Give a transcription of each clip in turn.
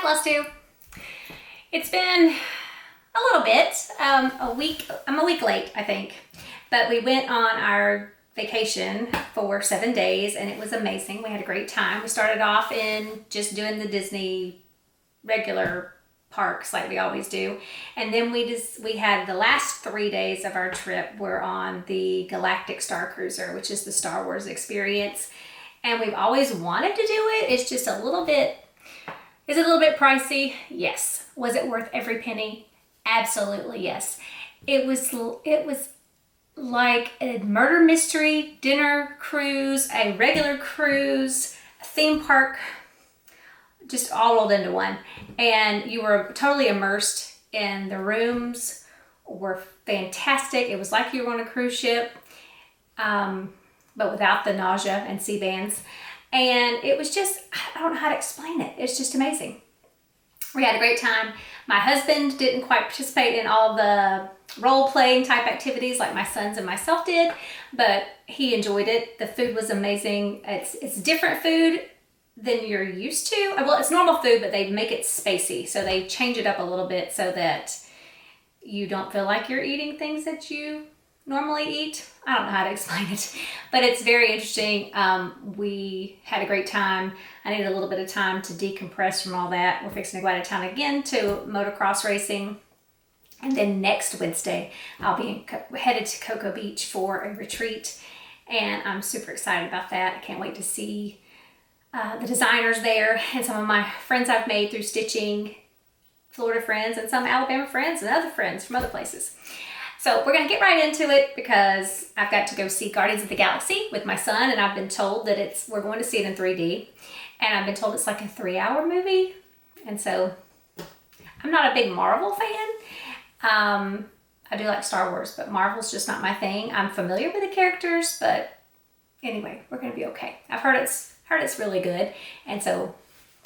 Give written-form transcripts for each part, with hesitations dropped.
Hi, FlossTube. It's been a little bit, a week. I'm a week late, I think, but we went on our vacation for 7 days and it was amazing. We had a great time. We started off in just doing the Disney regular parks like we always do, and then we had the last 3 days of our trip were on the Galactic Star Cruiser, which is the Star Wars experience, and we've always wanted to do it. It's just a little bit. Is it a little bit pricey? Yes. Was it worth every penny? Absolutely yes. It was like a murder mystery dinner cruise, a regular cruise, a theme park, just all rolled into one. And you were totally immersed, and the rooms were fantastic. It was like you were on a cruise ship, but without the nausea and sea bands. And it was just, I don't know how to explain it. It's just amazing. We had a great time. My husband didn't quite participate in all the role-playing type activities like my sons and myself did, but he enjoyed it. The food was amazing. It's different food than you're used to. Well, it's normal food, but they make it spacey. So they change it up a little bit so that you don't feel like you're eating things that you normally eat. I don't know how to explain it, but it's very interesting. We had a great time. I needed a little bit of time to decompress from all that. We're fixing to go out of town again to motocross racing. And then next Wednesday, I'll be headed to Cocoa Beach for a retreat. And I'm super excited about that. I can't wait to see the designers there and some of my friends I've made through stitching, Florida friends and some Alabama friends and other friends from other places. So we're going to get right into it because I've got to go see Guardians of the Galaxy with my son, and I've been told that we're going to see it in 3D, and I've been told it's like a 3-hour movie, and so I'm not a big Marvel fan. I do like Star Wars, but Marvel's just not my thing. I'm familiar with the characters, but anyway, we're going to be okay. I've heard it's really good, and so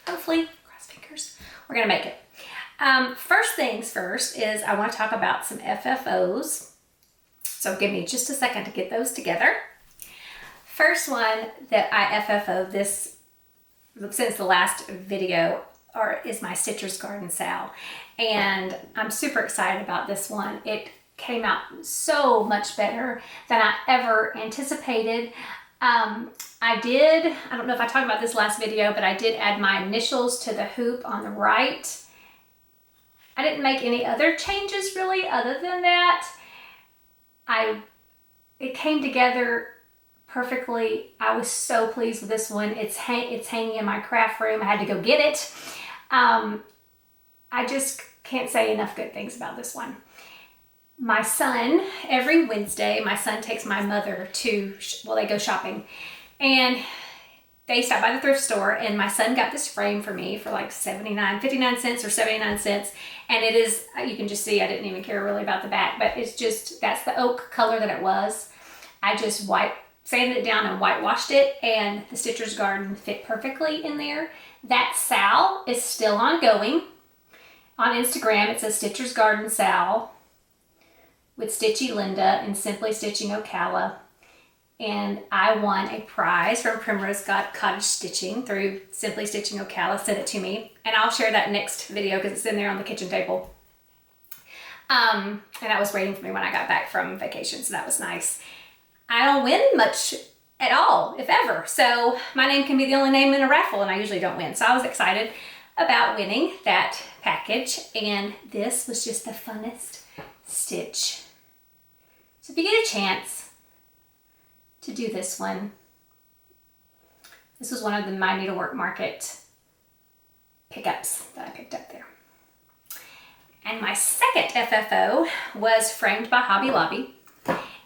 hopefully, cross fingers, we're going to make it. First things first is I want to talk about some FFOs. So give me just a second to get those together. First one that I FFO'd this since the last video is my Stitcher's Garden Sal. And I'm super excited about this one. It came out so much better than I ever anticipated. I don't know if I talked about this last video, but I did add my initials to the hoop on the right. I didn't make any other changes really other than that. It came together perfectly. I was so pleased with this one. It's hanging in my craft room. I had to go get it. I just can't say enough good things about this one. My son, every Wednesday, my son takes my mother they go shopping, and they stopped by the thrift store, and my son got this frame for me for like 59 cents or 79 cents. And it is, you can just see, I didn't even care really about the back, but it's just, that's the oak color that it was. I just sanded it down and whitewashed it, and the Stitcher's Garden fit perfectly in there. That Sal is still ongoing. On Instagram, it says Stitcher's Garden Sal with Stitchy Linda and Simply Stitching Ocala. And I won a prize from Primrose Cottage Stitching through Simply Stitching Ocala, sent it to me. And I'll share that next video because it's in there on the kitchen table. And that was waiting for me when I got back from vacation, so that was nice. I don't win much at all, if ever. So my name can be the only name in a raffle, and I usually don't win. So I was excited about winning that package. And this was just the funnest stitch. So if you get a chance to do this one. This was one of the My Needlework Market pickups that I picked up there. And my second FFO was framed by Hobby Lobby.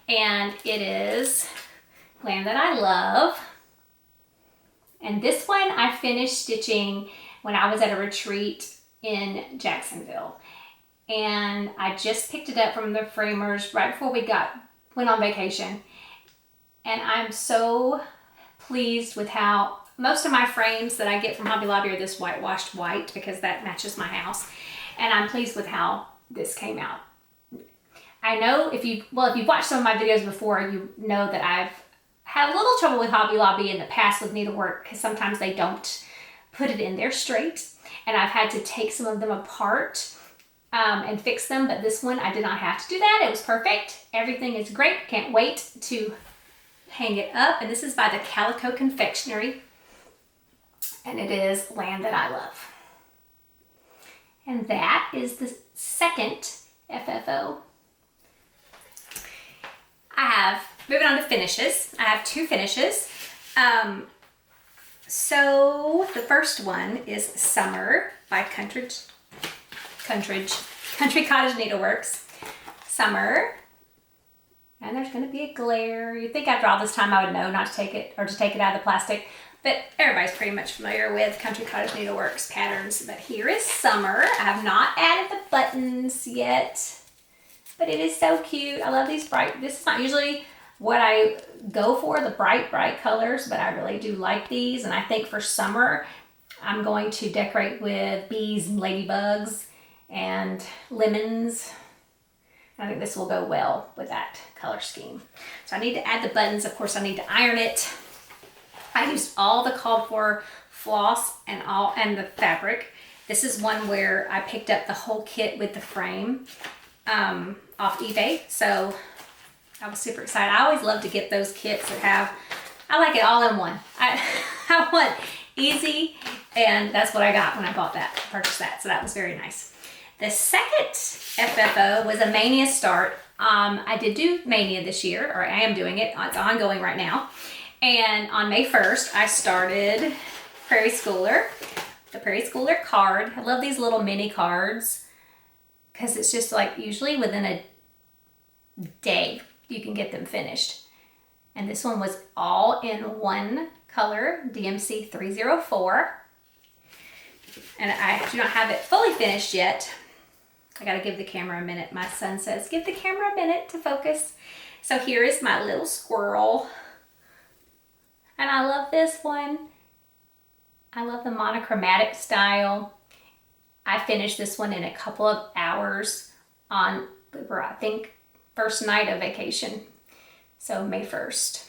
And it is Land That I Love. And this one I finished stitching when I was at a retreat in Jacksonville. And I just picked it up from the framers right before we went on vacation. And I'm so pleased with how most of my frames that I get from Hobby Lobby are this whitewashed white because that matches my house. And I'm pleased with how this came out. I know if you've watched some of my videos before, you know that I've had a little trouble with Hobby Lobby in the past with Needlework because sometimes they don't put it in there straight. and I've had to take some of them apart and fix them, but this one I did not have to do that. It was perfect. Everything is great. Can't wait to hang it up. And this is by the Calico Confectionery, and it is Land That I Love. And that is the second FFO. Moving on to finishes. I have 2 finishes. So the first one is Summer by Country Cottage Needleworks. Summer. And there's going to be a glare. You'd think after all this time I would know not to take it, or to take it out of the plastic. But everybody's pretty much familiar with Country Cottage Needleworks patterns. But here is Summer. I have not added the buttons yet, but it is so cute. I love these bright, this is not usually what I go for, the bright colors, but I really do like these. And I think for summer, I'm going to decorate with bees and ladybugs and lemons. I think this will go well with that color scheme. So I need to add the buttons. Of course, I need to iron it. I used all the called for floss and the fabric. This is one where I picked up the whole kit with the frame off eBay. So I was super excited. I always love to get those kits that have, I like it all in one. I want easy, and that's what I got when I purchased that. So that was very nice. The second FFO was a Mania Start. I did do Mania this year, or I am doing it. It's ongoing right now. And on May 1st, I started Prairie Schooler, the Prairie Schooler card. I love these little mini cards because it's just like usually within a day you can get them finished. And this one was all in one color, DMC 304. And I do not have it fully finished yet. I gotta give the camera a minute. My son says, give the camera a minute to focus. So here is my little squirrel. And I love this one. I love the monochromatic style. I finished this one in a couple of hours on, I think, first night of vacation. So May 1st.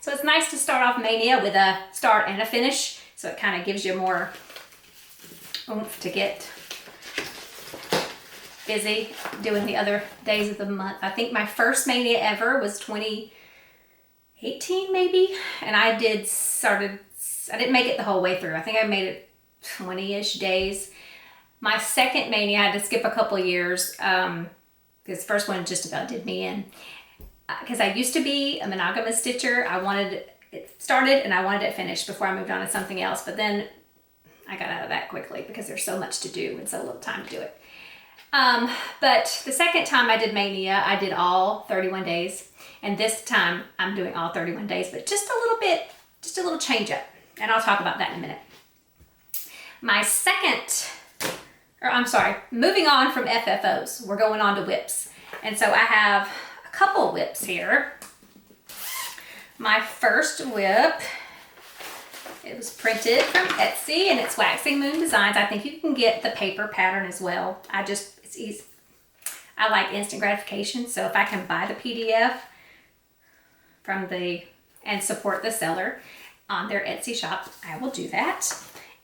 So it's nice to start off Mania with a start and a finish. So it kind of gives you more oomph to get busy doing the other days of the month. I think my first Mania ever was 2018 maybe. And I didn't make it the whole way through. I think I made it 20-ish days. My second Mania, I had to skip a couple years because the first one just about did me in. Because I used to be a monogamous stitcher. I wanted it started and I wanted it finished before I moved on to something else. But then I got out of that quickly because there's so much to do and so little time to do it. But the second time I did Mania, I did all 31 days. And this time I'm doing all 31 days, but just a little bit, just a little change up. And I'll talk about that in a minute. My second, moving on from FFOs, we're going on to whips. And so I have a couple whips here. My first whip, it was printed from Etsy and it's Waxing Moon Designs. I think you can get the paper pattern as well. It's easy. I like instant gratification. So if I can buy the PDF and support the seller on their Etsy shop, I will do that.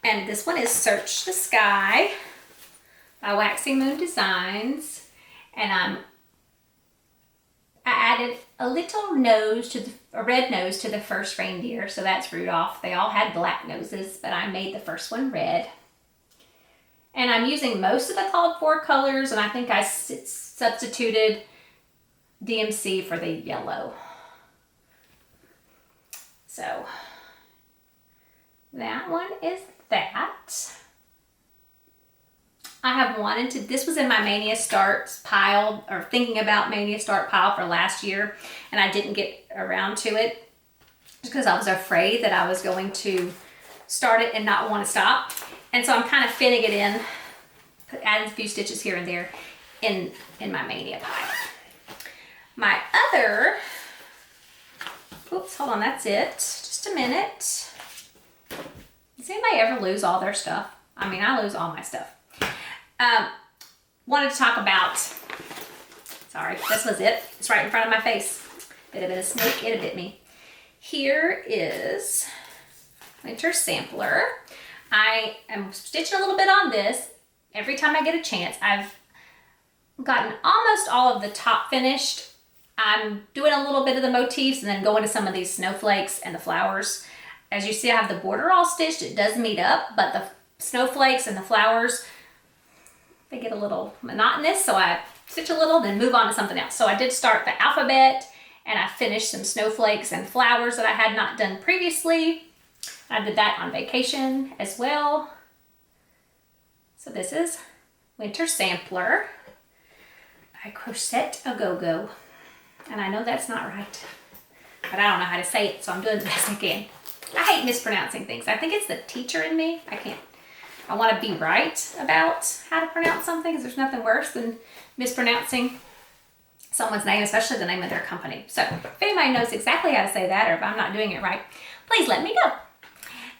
And this one is Search the Sky by Waxing Moon Designs. And I added a little nose a red nose to the first reindeer. So that's Rudolph. They all had black noses, but I made the first one red. And I'm using most of the called for colors, and I think I substituted DMC for the yellow. So that one is that. I have wanted to, this was in my Mania Starts pile, or thinking about Mania Start pile for last year, and I didn't get around to it because I was afraid that I was going to start it and not want to stop. And so I'm kind of fitting it in, adding a few stitches here and there in my Mania pile. My other, oops, hold on, that's it. Just a minute. Does anybody ever lose all their stuff? I mean, I lose all my stuff. Wanted to talk about, sorry, this was it. It's right in front of my face. Bit of a snake, it bit me. Here is Winter Sampler I am stitching a little bit on this every time I get a chance. I've gotten almost all of the top finished. I'm doing a little bit of the motifs and then going to some of these snowflakes and the flowers. As you see, I have the border all stitched. It does meet up, but the snowflakes and the flowers, they get a little monotonous, so I stitch a little, then move on to something else. So I did start the alphabet, and I finished some snowflakes and flowers that I had not done previously. I did that on vacation as well. So this is Winter Sampler by Crochet A Go-Go. And I know that's not right, but I don't know how to say it, so I'm doing the best I can. I hate mispronouncing things. I think it's the teacher in me. I want to be right about how to pronounce something, because there's nothing worse than mispronouncing someone's name, especially the name of their company. So if anybody knows exactly how to say that, or if I'm not doing it right, please let me know.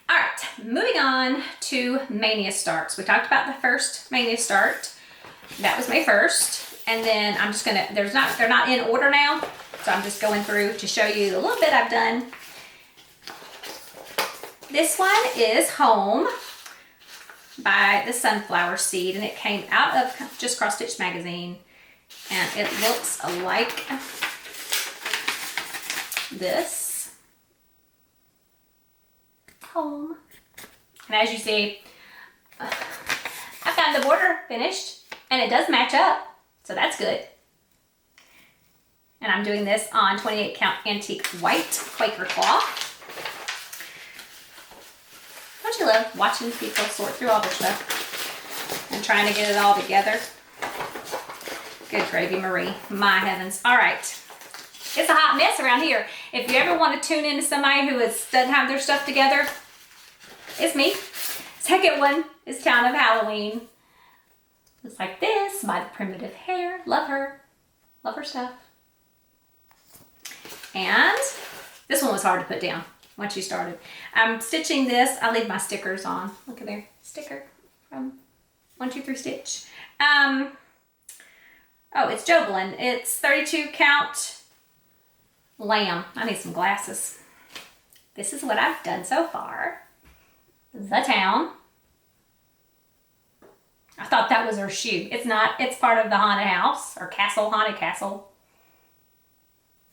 All right, moving on to Mania Starts. We talked about the first Mania Start. That was May 1st. And then I'm just gonna, they're not in order now. So I'm just going through to show you a little bit I've done. This one is Home by the Sunflower Seed, and it came out of just Crossstitch magazine. And it looks like this. Home. And as you see, I've gotten the border finished, and it does match up. So that's good. And I'm doing this on 28 count antique white Quaker cloth. Don't you love watching people sort through all their stuff and trying to get it all together? Good gravy, Marie. My heavens. All right. It's a hot mess around here. If you ever want to tune into somebody who doesn't have their stuff together, it's me. Second one is Town of Halloween. Looks like this by the Primitive Hair. Love her. Love her stuff. And this one was hard to put down once you started. I'm stitching this. I'll leave my stickers on. Look at there. Sticker from 1, 2, 3 Stitch. Oh, it's Jovelin. It's 32 count lamb. I need some glasses. This is what I've done so far. The Town. I thought that was her shoe. It's not. It's part of the haunted house or castle, haunted castle.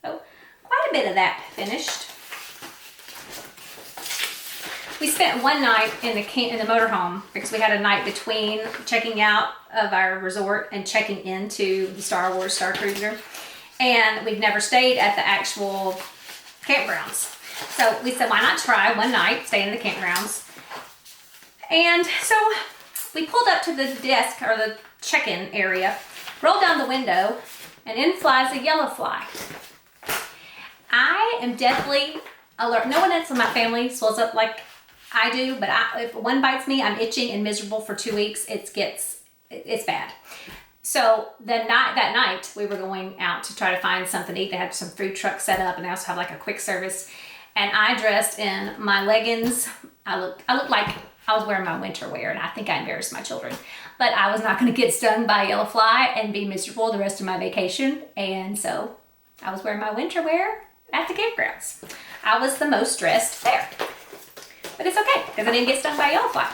So quite a bit of that finished. We spent one night in the motorhome because we had a night between checking out of our resort and checking into the Star Wars Star Cruiser. And we've never stayed at the actual campgrounds. So we said, why not try one night, stay in the campgrounds. And so we pulled up to the desk or the check-in area, rolled down the window, and in flies a yellow fly. I am deathly alert. No one else in my family swells up like I do, but if one bites me, I'm itching and miserable for 2 weeks. It's bad. So that night we were going out to try to find something to eat. They had some food trucks set up, and they also have like a quick service. And I dressed in my leggings. I looked like I was wearing my winter wear, and I think I embarrassed my children. But I was not going to get stung by a yellow fly and be miserable the rest of my vacation. And so I was wearing my winter wear at the campgrounds. I was the most dressed there. But it's okay, because I didn't get stung by a yellow fly.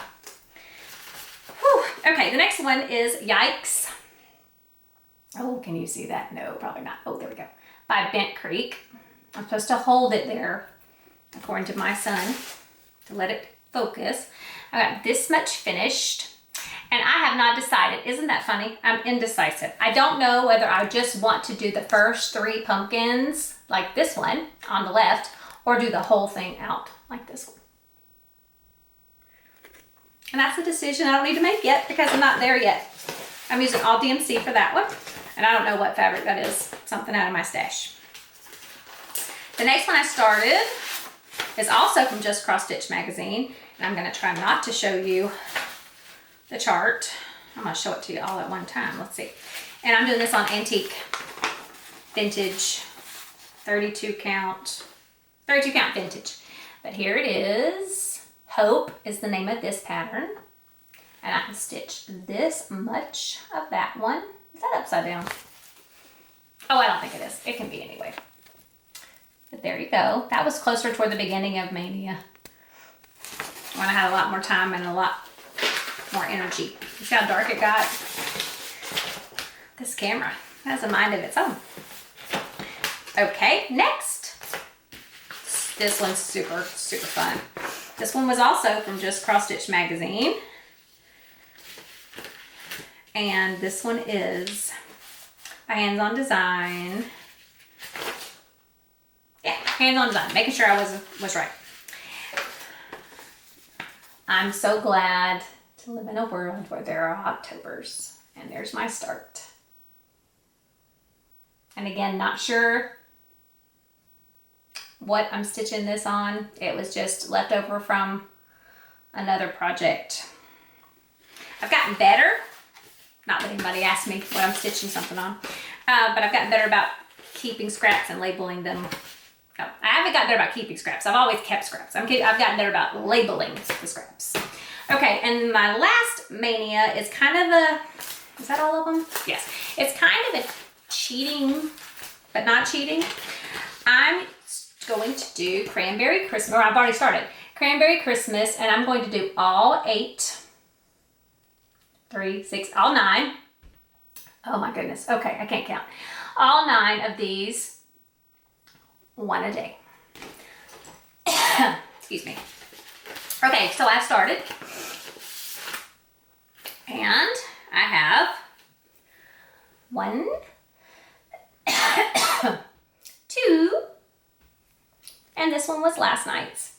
Whew. Okay, the next one is Yikes. Oh, can you see that? No, probably not. Oh, there we go. By Bent Creek. I'm supposed to hold it there, according to my son, to let it focus. I got this much finished, and I have not decided. Isn't that funny? I'm indecisive. I don't know whether I just want to do the first 3 pumpkins, like this one on the left, or do the whole thing out like this one. And that's a decision I don't need to make yet because I'm not there yet. I'm using all DMC for that one. And I don't know what fabric that is. Something out of my stash. The next one I started is also from Just Crossstitch magazine. And I'm going to try not to show you the chart. I'm going to show it to you all at one time. Let's see. And I'm doing this on antique vintage 32 count vintage. But here it is. Hope is the name of this pattern. And I can stitch this much of that one. Is that upside down? Oh, I don't think it is. It can be anyway. But there you go. That was closer toward the beginning of Mania. when I had a lot more time and a lot more energy. See how dark it got? This camera has a mind of its own. Okay, next. This one's super, super fun. This one was also from just Crossstitch magazine. And this one is a hands-on design. Yeah, hands-on design, making sure I was right. I'm so glad to live in a world where there are Octobers. And there's my start. And again, not sure what I'm stitching this on. It was just left over from another project. I've gotten better. Not that anybody asked me what I'm stitching something on. But I've gotten better about keeping scraps and labeling them. No, I haven't gotten better about keeping scraps. I've always kept scraps. I've gotten better about labeling the scraps. Okay, and my last mania is kind of a, is that all of them? Yes. It's kind of a cheating, but not cheating. I'm going to do Cranberry Christmas, or I've already started. Cranberry Christmas, and I'm going to do all 8, 3, 6, all 9. Oh my goodness. Okay, I can't count. All 9 of these, one a day. Excuse me. Okay, so I've started. And I have 1, 2, and this one was last night's.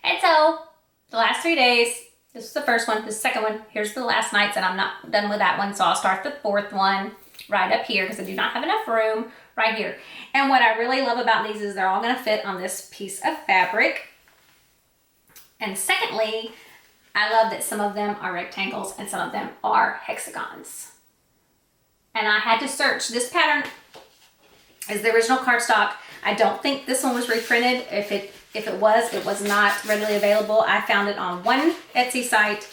And so the last 3 days, this is the first one, the second one, here's the last night's, and I'm not done with that one. So I'll start the 4th one right up here because I do not have enough room right here. And what I really love about these is they're all gonna fit on this piece of fabric. And secondly, I love that some of them are rectangles and some of them are hexagons. And I had to search. This pattern is the original cardstock. I don't think this one was reprinted. If it was not readily available. I found it on one Etsy site.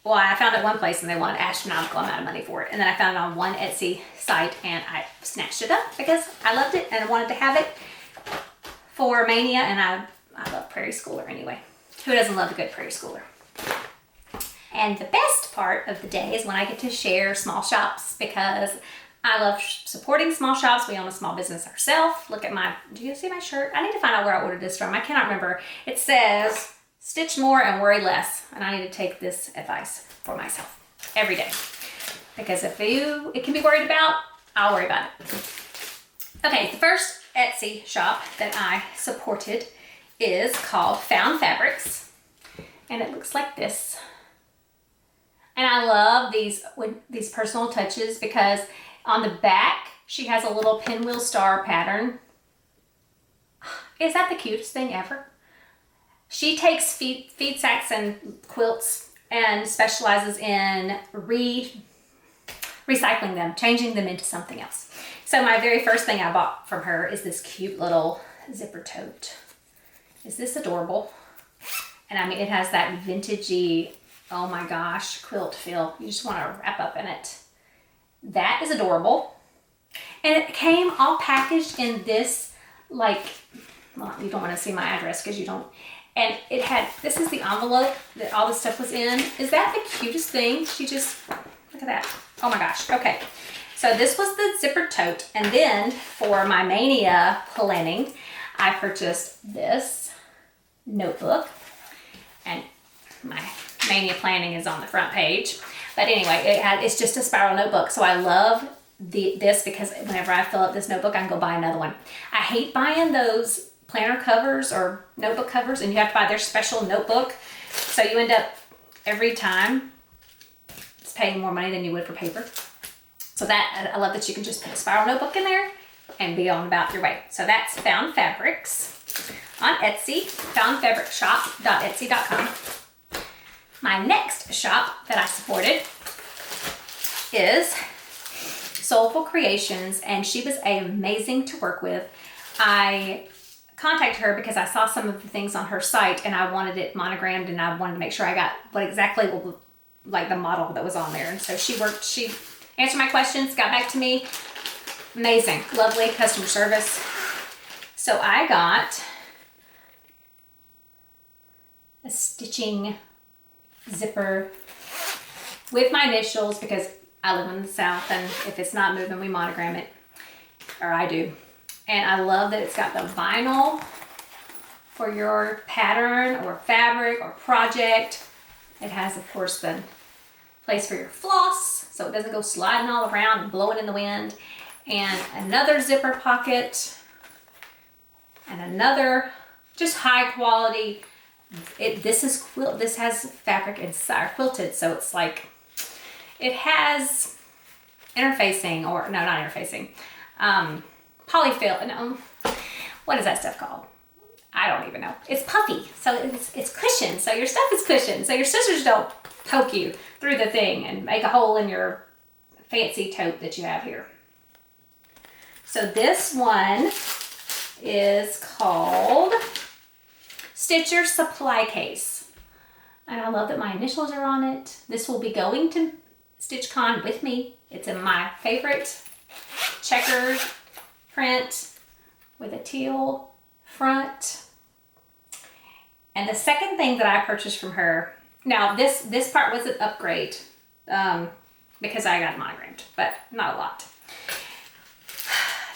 Well, I found it one place and they wanted astronomical amount of money for it. And then I found it on one Etsy site and I snatched it up because I loved it and I wanted to have it for Mania, and I love Prairie Schooler anyway. Who doesn't love a good Prairie Schooler? And the best part of the day is when I get to share small shops, because I love supporting small shops. We own a small business ourselves. Look at my, do you see my shirt? I need to find out where I ordered this from. I cannot remember. It says, stitch more and worry less. And I need to take this advice for myself every day. Because if it can be worried about, I'll worry about it. Okay, the first Etsy shop that I supported is called Found Fabrics. And it looks like this. And I love these personal touches because on the back, she has a little pinwheel star pattern. Is that the cutest thing ever? She takes feed sacks and quilts and specializes in recycling them, changing them into something else. So my very first thing I bought from her is this cute little zipper tote. Is this adorable? And I mean, it has that vintagey, oh my gosh, quilt feel. You just want to wrap up in it. That is adorable. And it came all packaged in this, like, well, you don't want to see my address because you don't. And it had, this is the envelope that all the stuff was in. Is that the cutest thing? She just, look at that. Oh my gosh. Okay. So this was the zipper tote. And then for my Mania planning, I purchased this notebook. And my Mania planning is on the front page. But anyway, it's just a spiral notebook. So I love this because whenever I fill up this notebook, I can go buy another one. I hate buying those planner covers or notebook covers and you have to buy their special notebook. So you end up every time it's paying more money than you would for paper. So that, I love that you can just put a spiral notebook in there and be on about your way. So that's Found Fabrics on Etsy, foundfabricshop.etsy.com. My next shop that I supported is Souleful Creations, and she was amazing to work with. I contacted her because I saw some of the things on her site and I wanted it monogrammed and I wanted to make sure I got what exactly like the model that was on there. And so she answered my questions, got back to me. Amazing, lovely customer service. So I got a stitching zipper with my initials because I live in the South, and if it's not moving, we monogram it, or I do. And I love that it's got the vinyl for your pattern or fabric or project. It has, of course, the place for your floss, so it doesn't go sliding all around and blowing in the wind. And another zipper pocket, and another just high quality. This has fabric inside, quilted, so it's like, it has interfacing, or no, not interfacing, polyfill, no, what is that stuff called? I don't even know. It's puffy, so it's cushioned, so your stuff is cushioned, so your scissors don't poke you through the thing and make a hole in your fancy tote that you have here. So this one is called Stitcher Supply Case. And I love that my initials are on it. This will be going to StitchCon with me. It's in my favorite checkered print with a teal front. And the second thing that I purchased from her, now this part was an upgrade because I got monogrammed, but not a lot.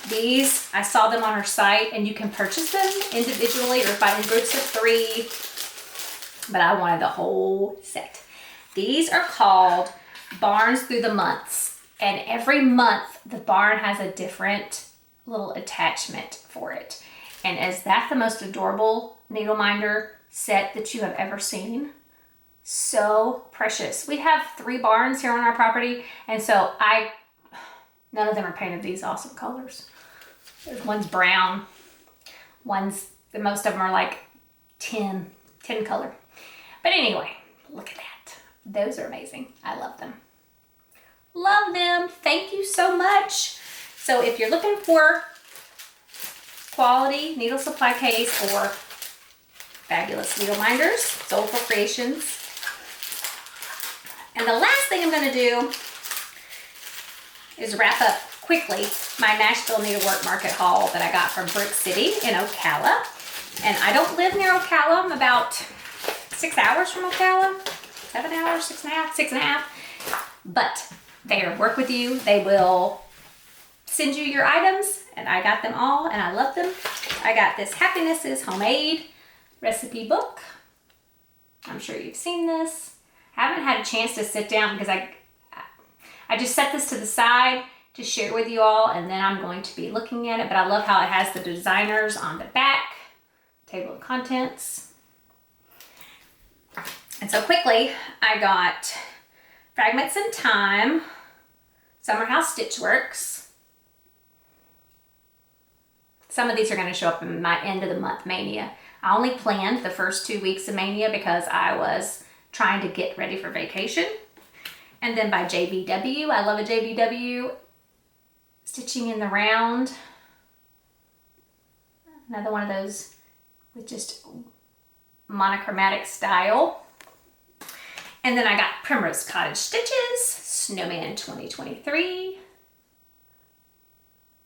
These, I saw them on her site, and you can purchase them individually or by in groups of 3, but I wanted the whole set. These are called Barns Through the Months, and every month the barn has a different little attachment for it. And is that the most adorable needle minder set that you have ever seen? So precious. We have 3 barns here on our property, and so none of them are painted these awesome colors. One's brown, most of them are like tin color. But anyway, look at that. Those are amazing. I love them. Love them. Thank you so much. So if you're looking for quality needle supply case or fabulous needle minders, Souleful Creations. And the last thing I'm going to do is wrap up quickly my Nashville Needlework Market haul that I got from Brick City in Ocala. And I don't live near Ocala. I'm about 6 hours from Ocala. 7 hours, 6.5. But they work with you. They will send you your items, and I got them all, and I love them. I got this Happiness is Homemade recipe book. I'm sure you've seen this. I haven't had a chance to sit down because I just set this to the side to share with you all, and then I'm going to be looking at it. But I love how it has the designers on the back, table of contents. And so quickly, I got Fragments in Time, Summer House Stitchworks. Some of these are going to show up in my end of the month Mania. I only planned the first 2 weeks of Mania because I was trying to get ready for vacation. And then by JBW, I love a JBW, Stitching in the Round. Another one of those with just monochromatic style. And then I got Primrose Cottage Stitches, Snowman 2023.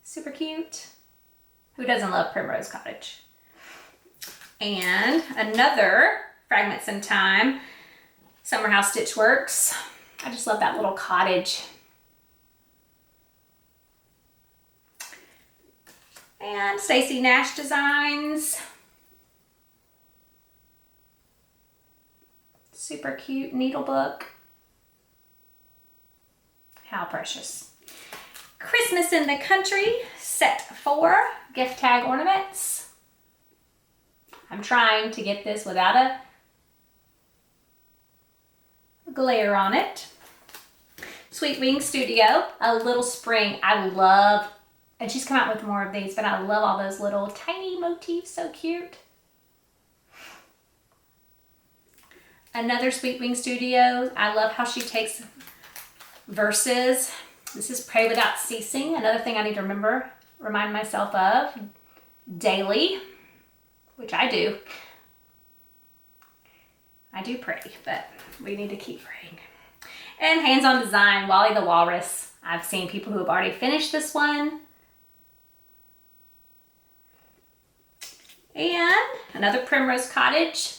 Super cute. Who doesn't love Primrose Cottage? And another Fragments in Time, Summer House Stitchworks. I just love that little cottage. And Stacy Nash Designs. Super cute needle book. How precious. Christmas in the Country, set 4, gift tag ornaments. I'm trying to get this without a glare on it. Sweet Wing Studio, a little spring. I love, and she's come out with more of these, but I love all those little tiny motifs, so cute. Another Sweet Wing Studio. I love how she takes verses. This is Pray Without Ceasing. Another thing I need to remind myself of daily, which I do. I do pray, but we need to keep praying. And Hands on Design, Wally the Walrus. I've seen people who have already finished this one. And another Primrose Cottage.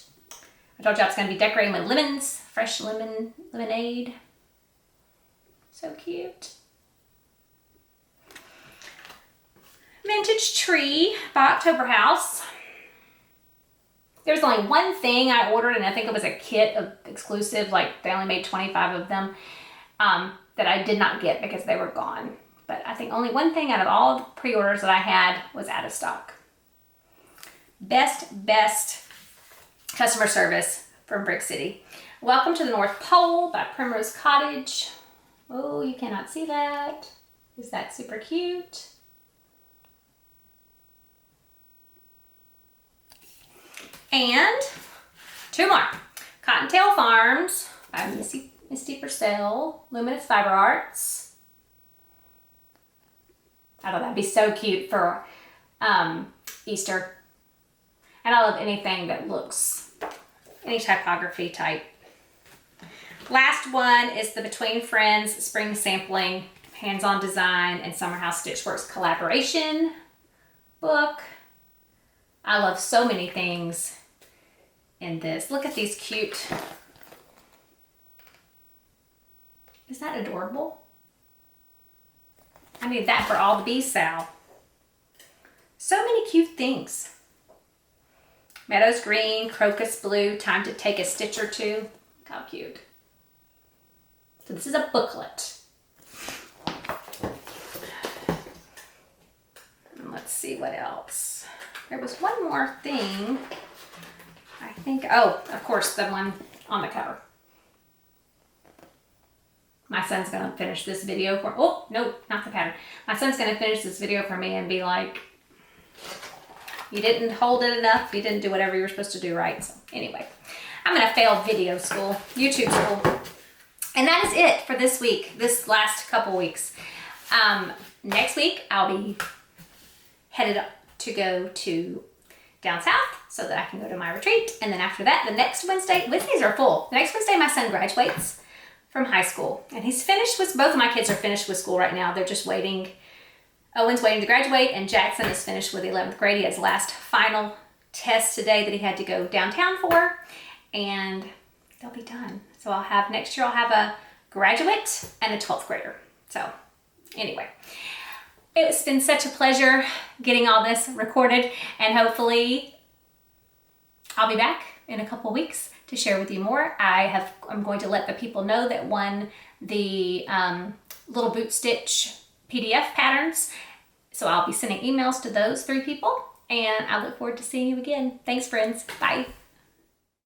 I told you I was going to be decorating with lemons, fresh lemonade. So cute. Vintage tree by October House. There was only one thing I ordered, and I think it was a kit of exclusive, like they only made 25 of them, that I did not get because they were gone. But I think only one thing out of all the pre-orders that I had was out of stock. Best customer service from Brick City. Welcome to the North Pole by Primrose Cottage. Oh, you cannot see that. Is that super cute? And two more. Cottontail Farms by Misty Purcell, Luminous Fiber Arts. I thought that'd be so cute for Easter. And I love anything that looks, any typography type. Last one is the Between Friends Spring Sampling Hands-On Design and Summer House Stitchworks collaboration book. I love so many things in this. Look at these cute. Is that adorable? I need that for all the bees, Sal. So many cute things. Meadows green, crocus blue, time to take a stitch or two. Look how cute. So this is a booklet. And let's see what else. There was one more thing. I think, oh, of course, the one on the cover. My son's gonna finish this video for, oh, no, not the pattern. My son's gonna finish this video for me and be like, you didn't hold it enough, you didn't do whatever you were supposed to do right. So anyway, I'm gonna fail video school, YouTube school. And that is it for this week, this last couple weeks. Next week, I'll be headed up to go to down south so that I can go to my retreat. And then after that, the next Wednesday, Wednesdays are full. The next Wednesday, my son graduates from high school. And he's finished with, both of my kids are finished with school right now. They're just waiting. Owen's waiting to graduate, and Jackson is finished with 11th grade. He has last final test today that he had to go downtown for, and they'll be done. So I'll have, next year I'll have a graduate and a 12th grader. So anyway, it's been such a pleasure getting all this recorded, and hopefully I'll be back in a couple weeks to share with you more. I'm going to let the people know that won the little boot stitch PDF patterns. So I'll be sending emails to those 3 people, and I look forward to seeing you again. Thanks, friends. Bye.